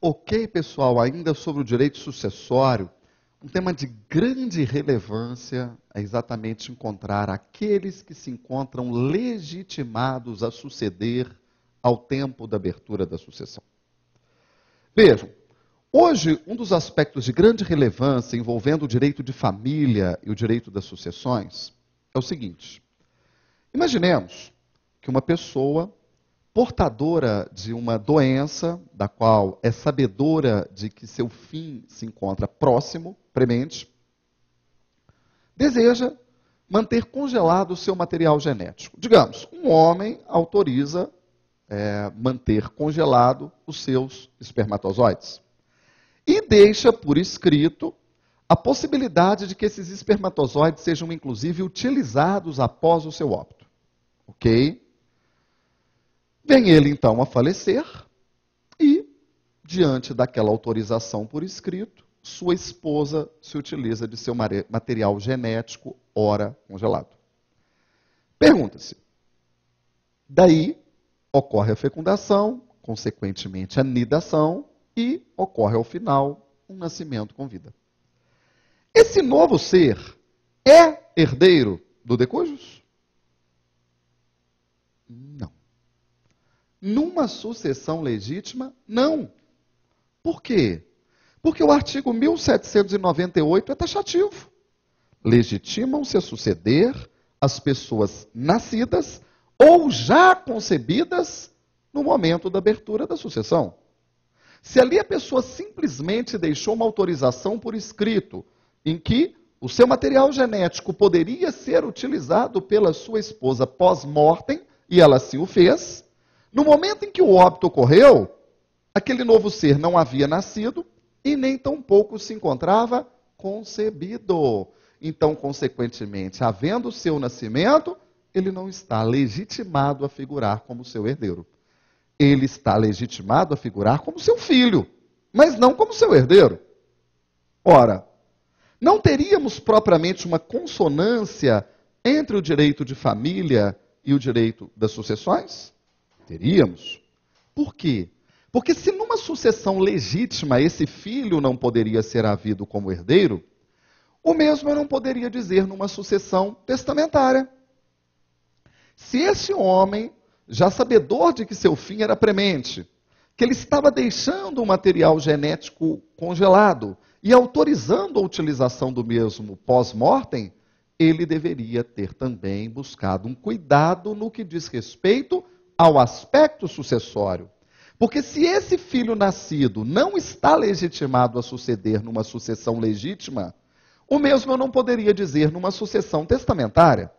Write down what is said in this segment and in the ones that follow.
Ok, pessoal, ainda sobre o direito sucessório, um tema de grande relevância é exatamente encontrar aqueles que se encontram legitimados a suceder ao tempo da abertura da sucessão. Vejam, hoje um dos aspectos de grande relevância envolvendo o direito de família e o direito das sucessões é o seguinte: imaginemos que uma pessoa portadora de uma doença, da qual é sabedora de que seu fim se encontra próximo, premente, deseja manter congelado o seu material genético. Digamos, um homem autoriza manter congelado os seus espermatozoides e deixa por escrito a possibilidade de que esses espermatozoides sejam inclusive utilizados após o seu óbito. Ok? Vem ele, então, a falecer e, diante daquela autorização por escrito, sua esposa se utiliza de seu material genético, ora congelado. Pergunta-se, daí ocorre a fecundação, consequentemente a nidação, e ocorre ao final um nascimento com vida. Esse novo ser é herdeiro do decujus? Não. Numa sucessão legítima, não. Por quê? Porque o artigo 1798 é taxativo. Legitimam-se a suceder as pessoas nascidas ou já concebidas no momento da abertura da sucessão. Se ali a pessoa simplesmente deixou uma autorização por escrito em que o seu material genético poderia ser utilizado pela sua esposa pós-mortem, e ela assim o fez, no momento em que o óbito ocorreu, aquele novo ser não havia nascido e nem tampouco se encontrava concebido. Então, consequentemente, havendo o seu nascimento, ele não está legitimado a figurar como seu herdeiro. Ele está legitimado a figurar como seu filho, mas não como seu herdeiro. Ora, não teríamos propriamente uma consonância entre o direito de família e o direito das sucessões? Teríamos. Por quê? Porque se numa sucessão legítima esse filho não poderia ser havido como herdeiro, o mesmo eu não poderia dizer numa sucessão testamentária. Se esse homem, já sabedor de que seu fim era premente, que ele estava deixando o material genético congelado e autorizando a utilização do mesmo pós-mortem, ele deveria ter também buscado um cuidado no que diz respeito ao aspecto sucessório. Porque se esse filho nascido não está legitimado a suceder numa sucessão legítima, o mesmo eu não poderia dizer numa sucessão testamentária.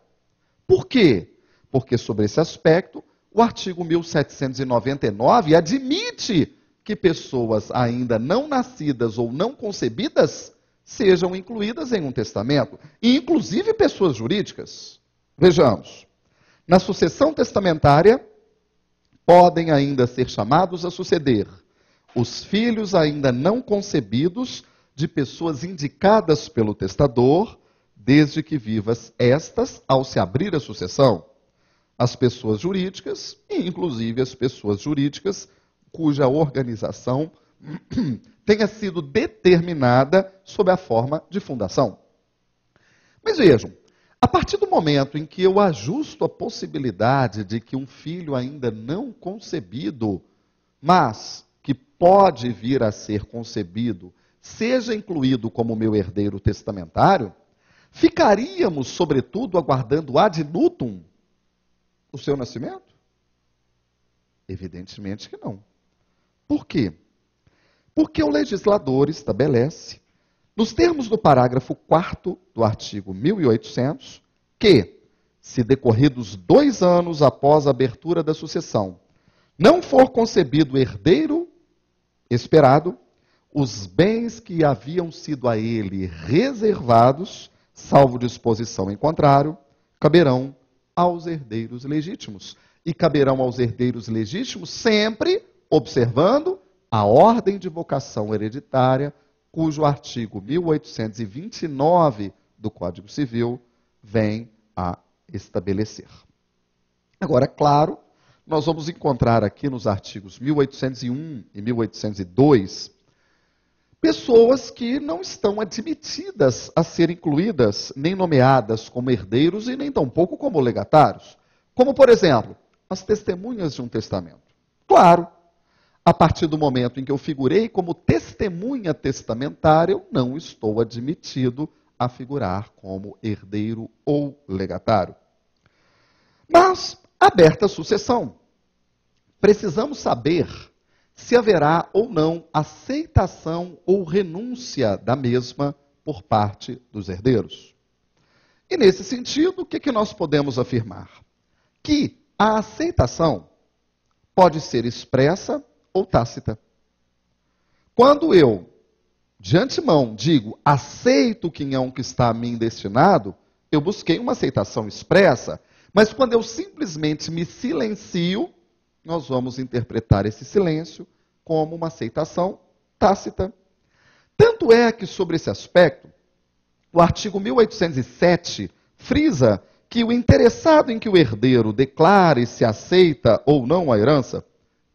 Por quê? Porque sobre esse aspecto, o artigo 1799 admite que pessoas ainda não nascidas ou não concebidas sejam incluídas em um testamento, e inclusive pessoas jurídicas. Vejamos, na sucessão testamentária, podem ainda ser chamados a suceder os filhos ainda não concebidos de pessoas indicadas pelo testador, desde que vivas estas ao se abrir a sucessão. As pessoas jurídicas, e inclusive as pessoas jurídicas cuja organização tenha sido determinada sob a forma de fundação. Mas vejam, a partir do momento em que eu ajusto a possibilidade de que um filho ainda não concebido, mas que pode vir a ser concebido, seja incluído como meu herdeiro testamentário, ficaríamos, sobretudo, aguardando ad nutum o seu nascimento? Evidentemente que não. Por quê? Porque o legislador estabelece, nos termos do parágrafo 4º do artigo 1800, que, se decorridos 2 anos após a abertura da sucessão, não for concebido herdeiro esperado, os bens que haviam sido a ele reservados, salvo disposição em contrário, caberão aos herdeiros legítimos. E caberão aos herdeiros legítimos sempre observando a ordem de vocação hereditária, cujo artigo 1829 do Código Civil vem a estabelecer. Agora, claro, nós vamos encontrar aqui nos artigos 1801 e 1802 pessoas que não estão admitidas a serem incluídas, nem nomeadas como herdeiros e nem tampouco como legatários. Como, por exemplo, as testemunhas de um testamento. Claro, a partir do momento em que eu figurei como testemunha testamentária, eu não estou admitido a figurar como herdeiro ou legatário. Mas, aberta a sucessão, precisamos saber se haverá ou não aceitação ou renúncia da mesma por parte dos herdeiros. E nesse sentido, o que nós podemos afirmar? Que a aceitação pode ser expressa ou tácita. Quando eu, de antemão, digo aceito o quinhão que está a mim destinado, eu busquei uma aceitação expressa, mas quando eu simplesmente me silencio, nós vamos interpretar esse silêncio como uma aceitação tácita. Tanto é que, sobre esse aspecto, o artigo 1807 frisa que o interessado em que o herdeiro declare se aceita ou não a herança,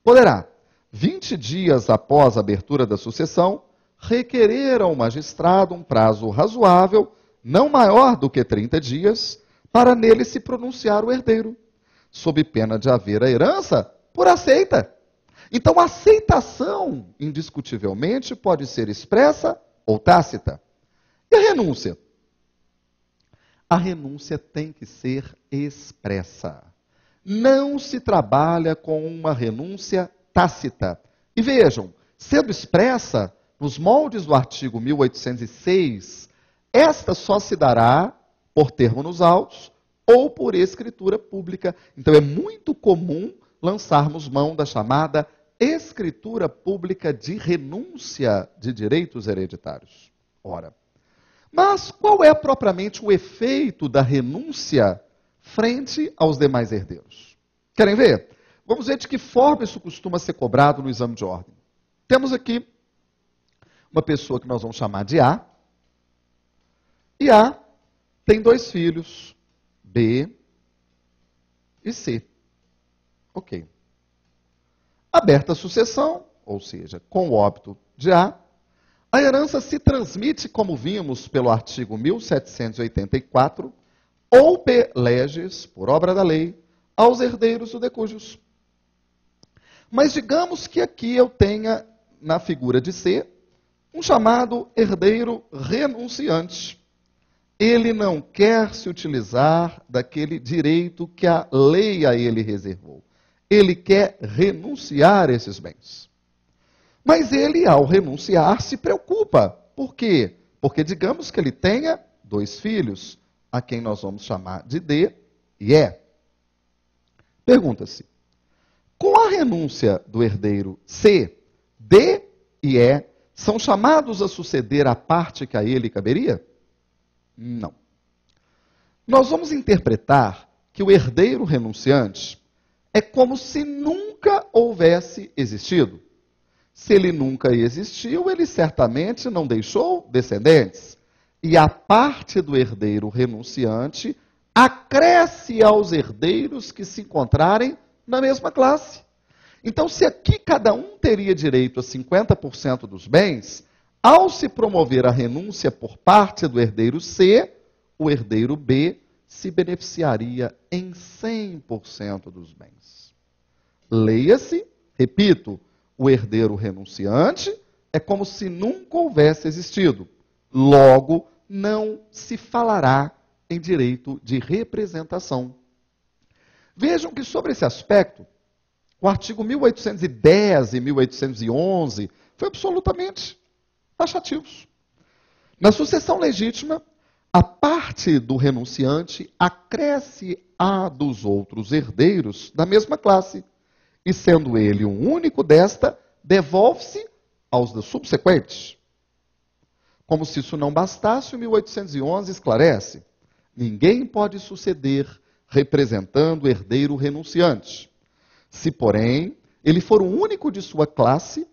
poderá, 20 dias após a abertura da sucessão, requerer ao magistrado um prazo razoável, não maior do que 30 dias, para nele se pronunciar o herdeiro, sob pena de haver a herança por aceita. Então, a aceitação, indiscutivelmente, pode ser expressa ou tácita. E a renúncia? A renúncia tem que ser expressa. Não se trabalha com uma renúncia tácita. E vejam, sendo expressa, nos moldes do artigo 1806, esta só se dará por termo nos autos ou por escritura pública. Então é muito comum lançarmos mão da chamada escritura pública de renúncia de direitos hereditários. Ora, mas qual é propriamente o efeito da renúncia frente aos demais herdeiros? Querem ver? Vamos ver de que forma isso costuma ser cobrado no exame de ordem. Temos aqui uma pessoa que nós vamos chamar de A. E A tem 2 filhos, B e C. Ok. Aberta a sucessão, ou seja, com o óbito de A, a herança se transmite, como vimos pelo artigo 1784, ou per leges, por obra da lei, aos herdeiros do decujus. Mas digamos que aqui eu tenha, na figura de C, um chamado herdeiro renunciante. Ele não quer se utilizar daquele direito que a lei a ele reservou. Ele quer renunciar a esses bens. Mas ele, ao renunciar, se preocupa. Por quê? Porque digamos que ele tenha 2 filhos, a quem nós vamos chamar de D e E. Pergunta-se, com a renúncia do herdeiro C, D e E são chamados a suceder a parte que a ele caberia? Não. Nós vamos interpretar que o herdeiro renunciante é como se nunca houvesse existido. Se ele nunca existiu, ele certamente não deixou descendentes. E a parte do herdeiro renunciante acresce aos herdeiros que se encontrarem na mesma classe. Então, se aqui cada um teria direito a 50% dos bens, ao se promover a renúncia por parte do herdeiro C, o herdeiro B se beneficiaria em 100% dos bens. Leia-se, repito, o herdeiro renunciante é como se nunca houvesse existido. Logo, não se falará em direito de representação. Vejam que sobre esse aspecto, o artigo 1810 e 1811 foi absolutamente taxativos. Na sucessão legítima, a parte do renunciante acresce à dos outros herdeiros da mesma classe, e sendo ele um único desta, devolve-se aos dos subsequentes. Como se isso não bastasse, o 1811 esclarece: ninguém pode suceder representando o herdeiro renunciante. Se, porém, ele for o único de sua classe,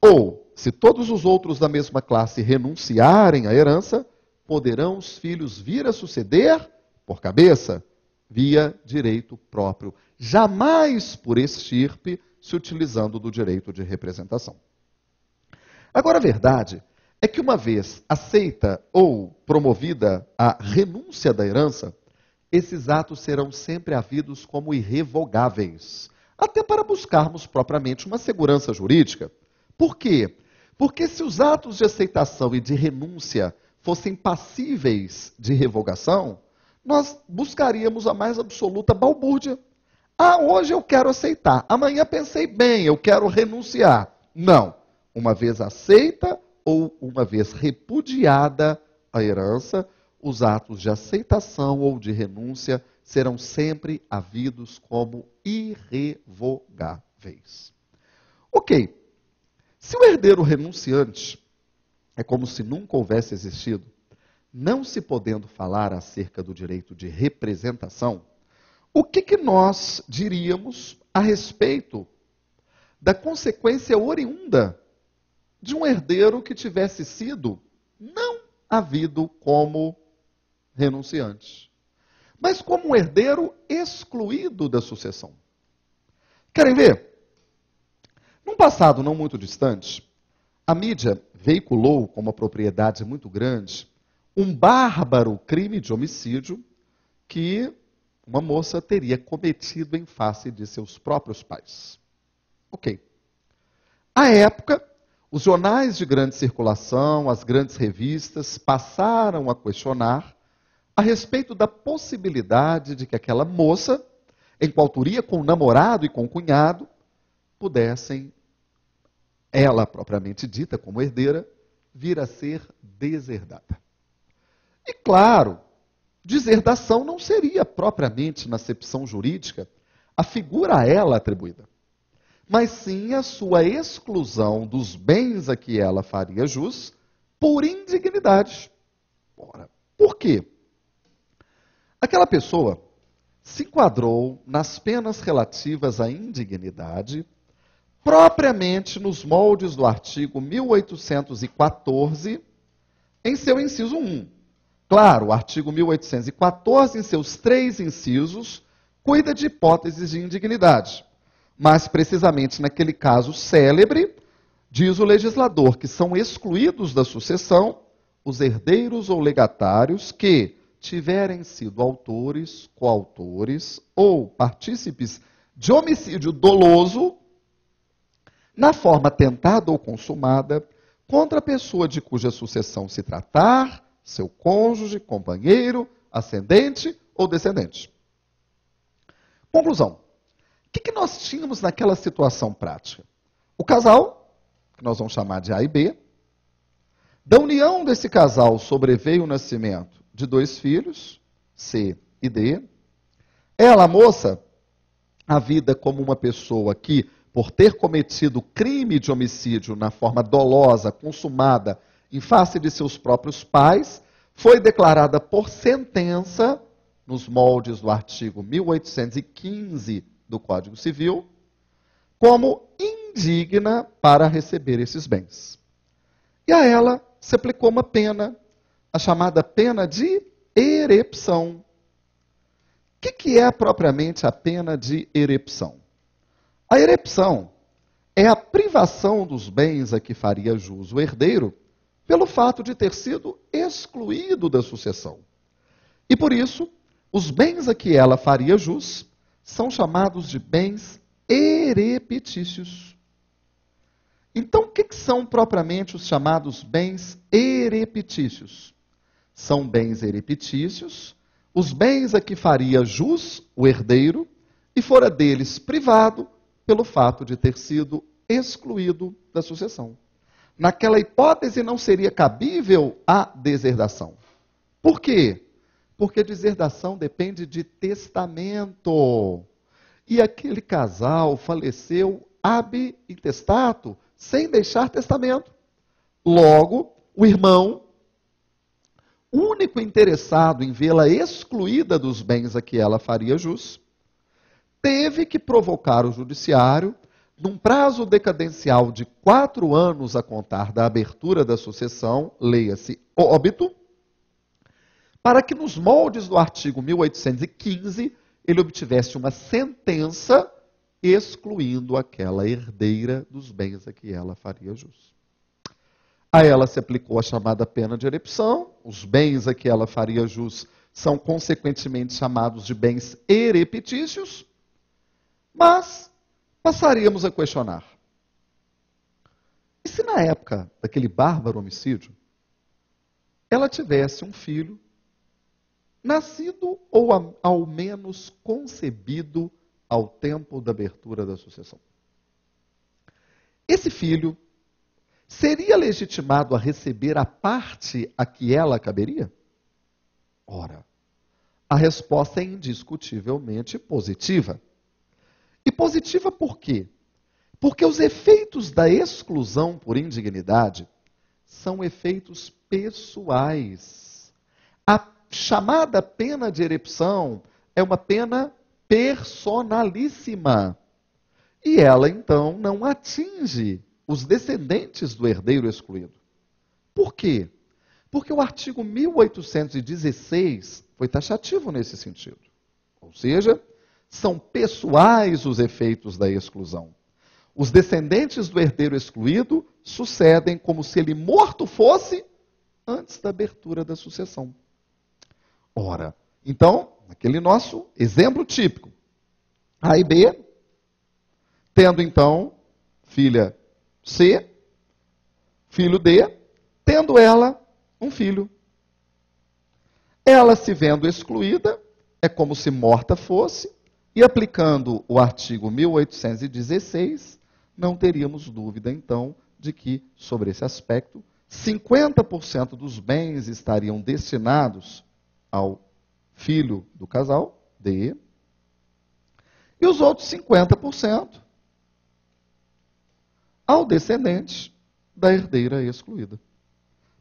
ou se todos os outros da mesma classe renunciarem à herança, poderão os filhos vir a suceder por cabeça, via direito próprio, jamais por estirpe, se utilizando do direito de representação. Agora, a verdade é que uma vez aceita ou promovida a renúncia da herança, esses atos serão sempre havidos como irrevogáveis, até para buscarmos propriamente uma segurança jurídica. Por quê? Porque se os atos de aceitação e de renúncia fossem passíveis de revogação, nós buscaríamos a mais absoluta balbúrdia. Ah, hoje eu quero aceitar, amanhã pensei bem, eu quero renunciar. Não. Uma vez aceita ou uma vez repudiada a herança, os atos de aceitação ou de renúncia serão sempre havidos como irrevogáveis. Ok. Se o herdeiro renunciante é como se nunca houvesse existido, não se podendo falar acerca do direito de representação, o que nós diríamos a respeito da consequência oriunda de um herdeiro que tivesse sido não havido como renunciante, mas como um herdeiro excluído da sucessão? Querem ver? Num passado não muito distante, a mídia veiculou com uma propriedade muito grande um bárbaro crime de homicídio que uma moça teria cometido em face de seus próprios pais. Ok. À época, os jornais de grande circulação, as grandes revistas, passaram a questionar a respeito da possibilidade de que aquela moça, em coautoria com o namorado e com o cunhado, pudessem, ela propriamente dita como herdeira, vir a ser deserdada. E claro, deserdação não seria propriamente, na acepção jurídica, a figura a ela atribuída, mas sim a sua exclusão dos bens a que ela faria jus por indignidade. Ora, por quê? Aquela pessoa se enquadrou nas penas relativas à indignidade, propriamente nos moldes do artigo 1814, em seu inciso 1. Claro, o artigo 1814, em seus 3 incisos, cuida de hipóteses de indignidade. Mas, precisamente naquele caso célebre, diz o legislador que são excluídos da sucessão os herdeiros ou legatários que tiverem sido autores, coautores ou partícipes de homicídio doloso na forma tentada ou consumada contra a pessoa de cuja sucessão se tratar, seu cônjuge, companheiro, ascendente ou descendente. Conclusão. O que nós tínhamos naquela situação prática? O casal, que nós vamos chamar de A e B, da união desse casal sobreveio o nascimento de 2 filhos, C e D. Ela, a moça, havida como uma pessoa que, por ter cometido crime de homicídio na forma dolosa, consumada, em face de seus próprios pais, foi declarada por sentença, nos moldes do artigo 1815 do Código Civil, como indigna para receber esses bens. E a ela se aplicou uma pena, a chamada pena de erepção. O que é propriamente a pena de erepção? A erepção é a privação dos bens a que faria jus o herdeiro pelo fato de ter sido excluído da sucessão. E por isso, os bens a que ela faria jus são chamados de bens erepitícios. Então, o que são propriamente os chamados bens erepitícios? São bens erepitícios, os bens a que faria jus o herdeiro e fora deles privado pelo fato de ter sido excluído da sucessão. Naquela hipótese não seria cabível a deserdação. Por quê? Porque deserdação depende de testamento. E aquele casal faleceu ab intestato, sem deixar testamento. Logo, o irmão, único interessado em vê-la excluída dos bens a que ela faria jus, teve que provocar o judiciário, num prazo decadencial de 4 anos a contar da abertura da sucessão, leia-se óbito, para que nos moldes do artigo 1815 ele obtivesse uma sentença excluindo aquela herdeira dos bens a que ela faria jus. A ela se aplicou a chamada pena de erepção, os bens a que ela faria jus são consequentemente chamados de bens erepetícios, mas passaríamos a questionar. E se na época daquele bárbaro homicídio, ela tivesse um filho, nascido ou ao menos concebido ao tempo da abertura da sucessão? Esse filho seria legitimado a receber a parte a que ela caberia? Ora, a resposta é indiscutivelmente positiva. E positiva por quê? Porque os efeitos da exclusão por indignidade são efeitos pessoais. A chamada pena de erepção é uma pena personalíssima. E ela, então, não atinge os descendentes do herdeiro excluído. Por quê? Porque o artigo 1816 foi taxativo nesse sentido. Ou seja, são pessoais os efeitos da exclusão. Os descendentes do herdeiro excluído sucedem como se ele morto fosse antes da abertura da sucessão. Ora, então, aquele nosso exemplo típico, A e B, tendo então filha C, filho D, tendo ela um filho. Ela se vendo excluída, é como se morta fosse, e aplicando o artigo 1816, não teríamos dúvida, então, de que, sobre esse aspecto, 50% dos bens estariam destinados ao filho do casal, D, e os outros 50% ao descendente da herdeira excluída.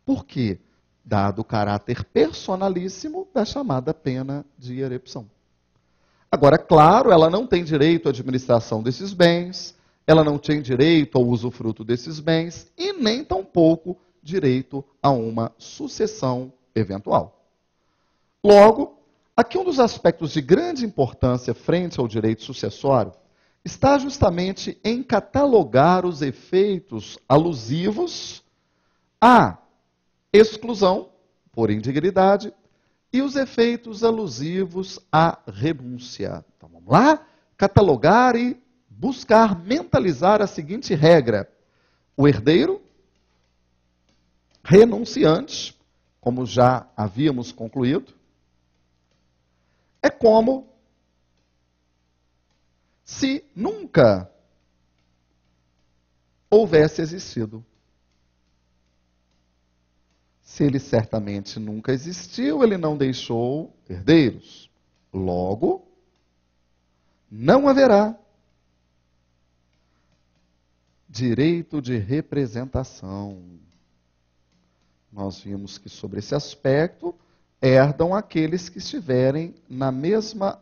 Por quê? Dado o caráter personalíssimo da chamada pena de erepção. Agora, claro, ela não tem direito à administração desses bens, ela não tem direito ao usufruto desses bens e nem tampouco direito a uma sucessão eventual. Logo, aqui um dos aspectos de grande importância frente ao direito sucessório está justamente em catalogar os efeitos alusivos à exclusão por indignidade e os efeitos alusivos à renúncia. Então vamos lá, catalogar e buscar mentalizar a seguinte regra: o herdeiro renunciante, como já havíamos concluído, é como se nunca houvesse existido. Se ele certamente nunca existiu, ele não deixou herdeiros. Logo, não haverá direito de representação. Nós vimos que sobre esse aspecto herdam aqueles que estiverem na mesma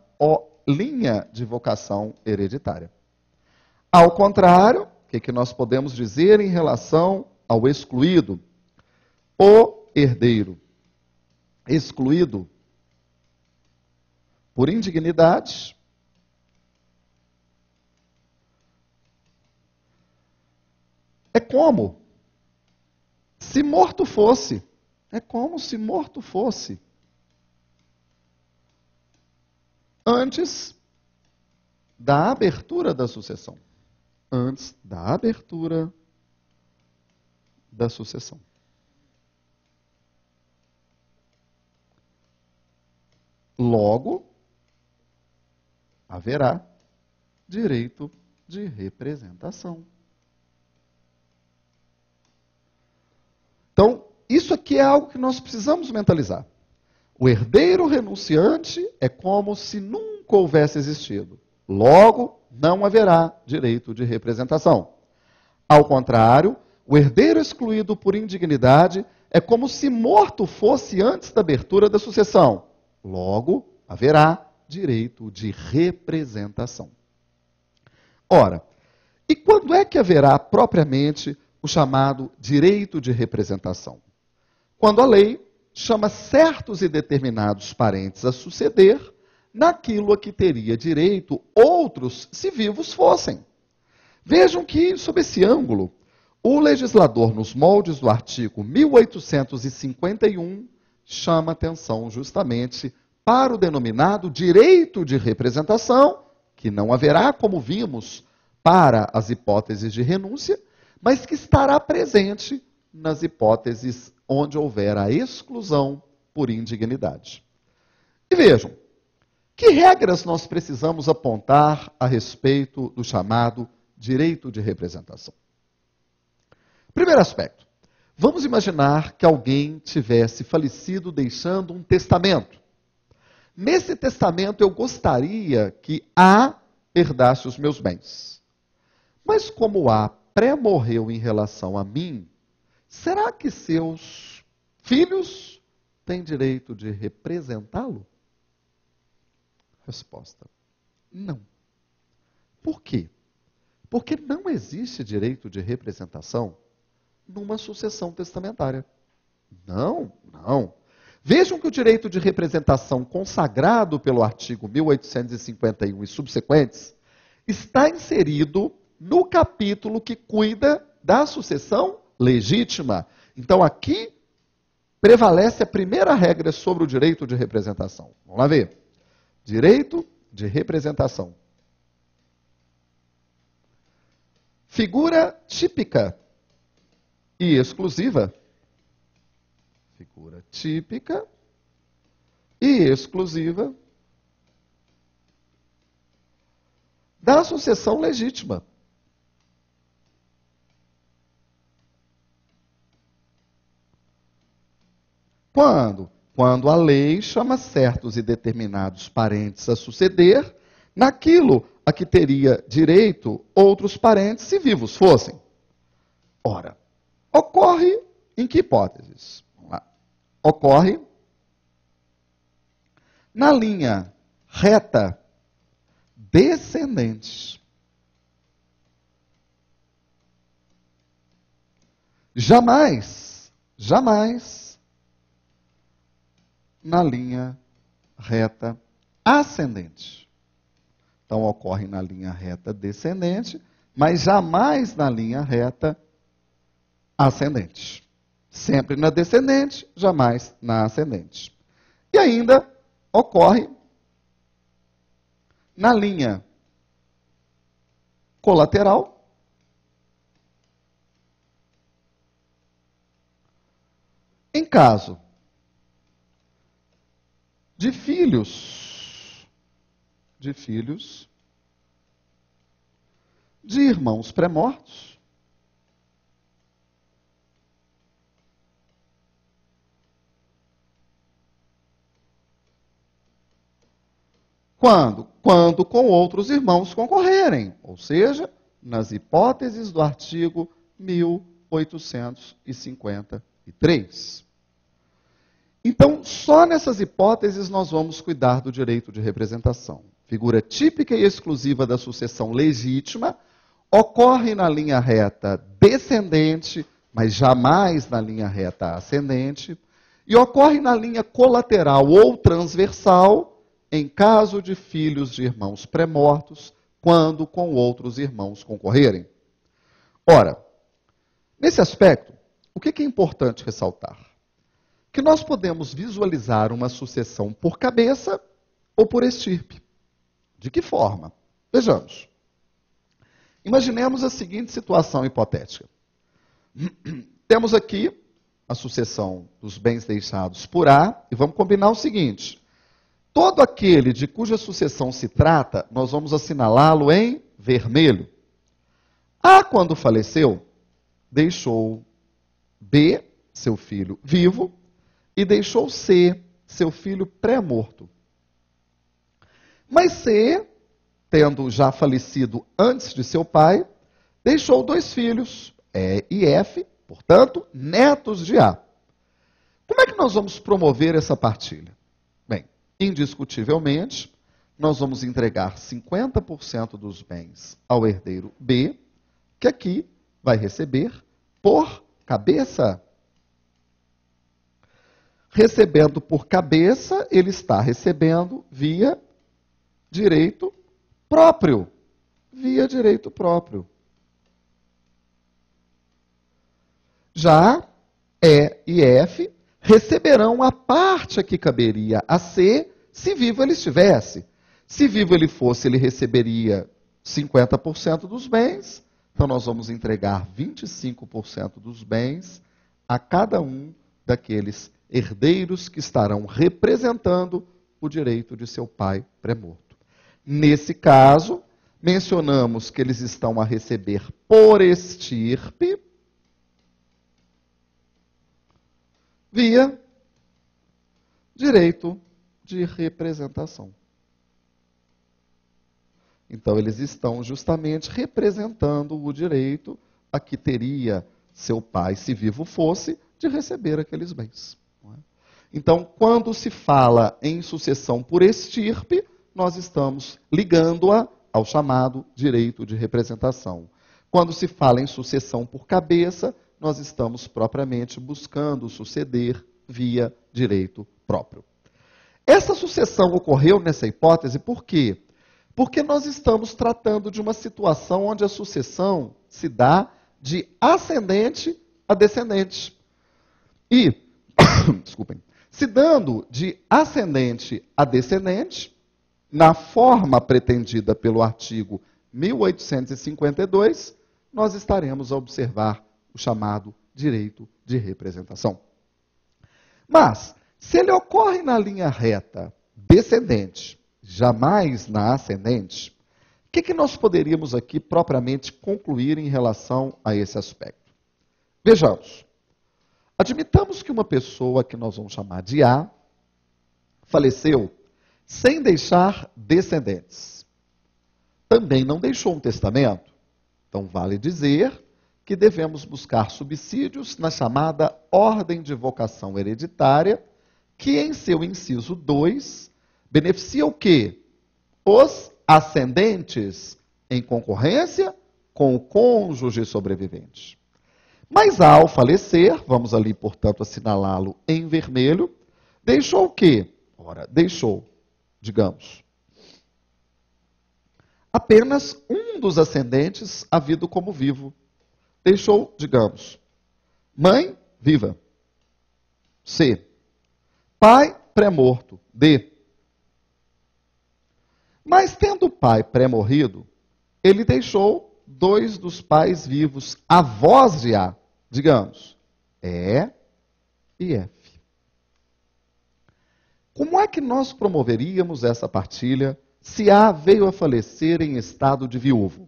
linha de vocação hereditária. Ao contrário, o que nós podemos dizer em relação ao excluído? O herdeiro excluído por indignidade é como se morto fosse. É como se morto fosse. Antes da abertura da sucessão. Antes da abertura da sucessão. Logo, haverá direito de representação. Então, isso aqui é algo que nós precisamos mentalizar. O herdeiro renunciante é como se nunca houvesse existido. Logo, não haverá direito de representação. Ao contrário, o herdeiro excluído por indignidade é como se morto fosse antes da abertura da sucessão. Logo, haverá direito de representação. Ora, e quando é que haverá propriamente o chamado direito de representação? Quando a lei chama certos e determinados parentes a suceder, naquilo a que teria direito outros se vivos fossem. Vejam que, sob esse ângulo, o legislador, nos moldes do artigo 1851, chama atenção justamente para o denominado direito de representação, que não haverá, como vimos, para as hipóteses de renúncia, mas que estará presente nas hipóteses onde houver a exclusão por indignidade. E vejam, que regras nós precisamos apontar a respeito do chamado direito de representação? Primeiro aspecto, vamos imaginar que alguém tivesse falecido deixando um testamento. Nesse testamento eu gostaria que A herdasse os meus bens. Mas como A pré-morreu em relação a mim, será que seus filhos têm direito de representá-lo? Resposta: não. Por quê? Porque não existe direito de representação numa sucessão testamentária. Não. Vejam que o direito de representação consagrado pelo artigo 1851 e subsequentes está inserido no capítulo que cuida da sucessão legítima. Então aqui prevalece a primeira regra sobre o direito de representação. Vamos lá ver. Direito de representação. Figura típica e exclusiva. Figura típica e exclusiva da sucessão legítima. Quando? Quando a lei chama certos e determinados parentes a suceder naquilo a que teria direito outros parentes se vivos fossem. Ora, ocorre em que hipóteses? Vamos lá. Ocorre na linha reta descendente. Jamais na linha reta ascendente. Então, ocorre na linha reta descendente, mas jamais na linha reta ascendente. Sempre na descendente, jamais na ascendente. E ainda ocorre na linha colateral, em caso de filhos de irmãos pré-mortos, quando com outros irmãos concorrerem, ou seja, nas hipóteses do artigo 1853. Então, só nessas hipóteses nós vamos cuidar do direito de representação. Figura típica e exclusiva da sucessão legítima, ocorre na linha reta descendente, mas jamais na linha reta ascendente, e ocorre na linha colateral ou transversal, em caso de filhos de irmãos pré-mortos, quando com outros irmãos concorrerem. Ora, nesse aspecto, o que é importante ressaltar? Que nós podemos visualizar uma sucessão por cabeça ou por estirpe. De que forma? Vejamos. Imaginemos a seguinte situação hipotética. Temos aqui a sucessão dos bens deixados por A, e vamos combinar o seguinte. Todo aquele de cuja sucessão se trata, nós vamos assinalá-lo em vermelho. A, quando faleceu, deixou B, seu filho, vivo, e deixou C, seu filho pré-morto. Mas C, tendo já falecido antes de seu pai, deixou dois filhos, E e F, portanto, netos de A. Como é que nós vamos promover essa partilha? Bem, indiscutivelmente, nós vamos entregar 50% dos bens ao herdeiro B, que aqui vai receber por cabeça. Recebendo por cabeça, ele está recebendo via direito próprio. Via direito próprio. Já E e F receberão a parte a que caberia a C, se vivo ele estivesse. Se vivo ele fosse, ele receberia 50% dos bens. Então, nós vamos entregar 25% dos bens a cada um daqueles herdeiros que estarão representando o direito de seu pai pré-morto. Nesse caso, mencionamos que eles estão a receber por estirpe, via direito de representação. Então, eles estão justamente representando o direito a que teria seu pai, se vivo fosse, de receber aqueles bens. Então, quando se fala em sucessão por estirpe, nós estamos ligando-a ao chamado direito de representação. Quando se fala em sucessão por cabeça, nós estamos propriamente buscando suceder via direito próprio. Essa sucessão ocorreu nessa hipótese por quê? Porque nós estamos tratando de uma situação onde a sucessão se dá de ascendente a descendente. E, desculpem, se dando de ascendente a descendente, na forma pretendida pelo artigo 1852, nós estaremos a observar o chamado direito de representação. Mas, se ele ocorre na linha reta descendente, jamais na ascendente, o que nós poderíamos aqui propriamente concluir em relação a esse aspecto? Vejamos. Admitamos que uma pessoa, que nós vamos chamar de A, faleceu sem deixar descendentes. Também não deixou um testamento. Então, vale dizer que devemos buscar subsídios na chamada ordem de vocação hereditária, que em seu inciso 2, beneficia o quê? Os ascendentes em concorrência com o cônjuge sobrevivente. Mas ao falecer, vamos ali, portanto, assinalá-lo em vermelho, deixou o quê? Ora, deixou, digamos, apenas um dos ascendentes havido como vivo. Deixou, digamos, mãe viva, C. Pai pré-morto, D. Mas tendo o pai pré-morrido, ele deixou 2 dos pais vivos, avós de A, digamos, E e F. Como é que nós promoveríamos essa partilha se A veio a falecer em estado de viúvo?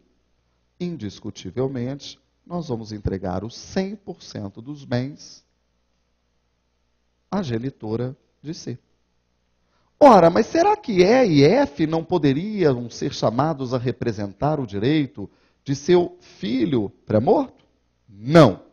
Indiscutivelmente, nós vamos entregar os 100% dos bens à genitora de C. Ora, mas será que E e F não poderiam ser chamados a representar o direito de seu filho pré-morto? Não.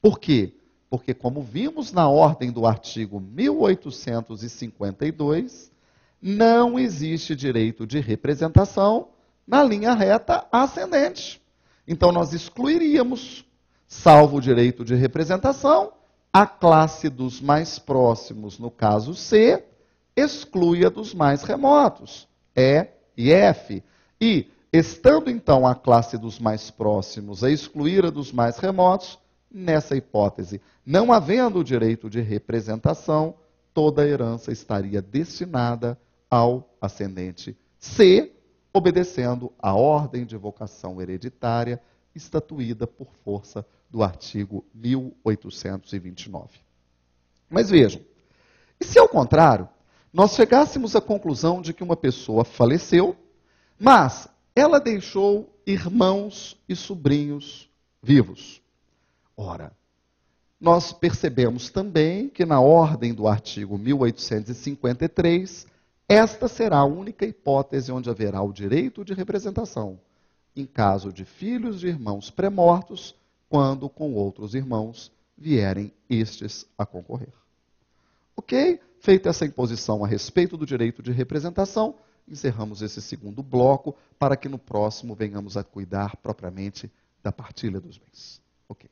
Por quê? Porque, como vimos na ordem do artigo 1852, não existe direito de representação na linha reta ascendente. Então, nós excluiríamos, salvo o direito de representação, a classe dos mais próximos, no caso C, exclui a dos mais remotos, E e F. E, estando então a classe dos mais próximos a excluir a dos mais remotos, nessa hipótese, não havendo o direito de representação, toda a herança estaria destinada ao ascendente C, obedecendo à ordem de vocação hereditária estatuída por força do artigo 1829. Mas vejam, e se ao contrário, nós chegássemos à conclusão de que uma pessoa faleceu, mas ela deixou irmãos e sobrinhos vivos? Ora, nós percebemos também que na ordem do artigo 1853, esta será a única hipótese onde haverá o direito de representação, em caso de filhos de irmãos pré-mortos, quando com outros irmãos vierem estes a concorrer. Ok? Feita essa imposição a respeito do direito de representação, encerramos esse segundo bloco para que no próximo venhamos a cuidar propriamente da partilha dos bens. Ok.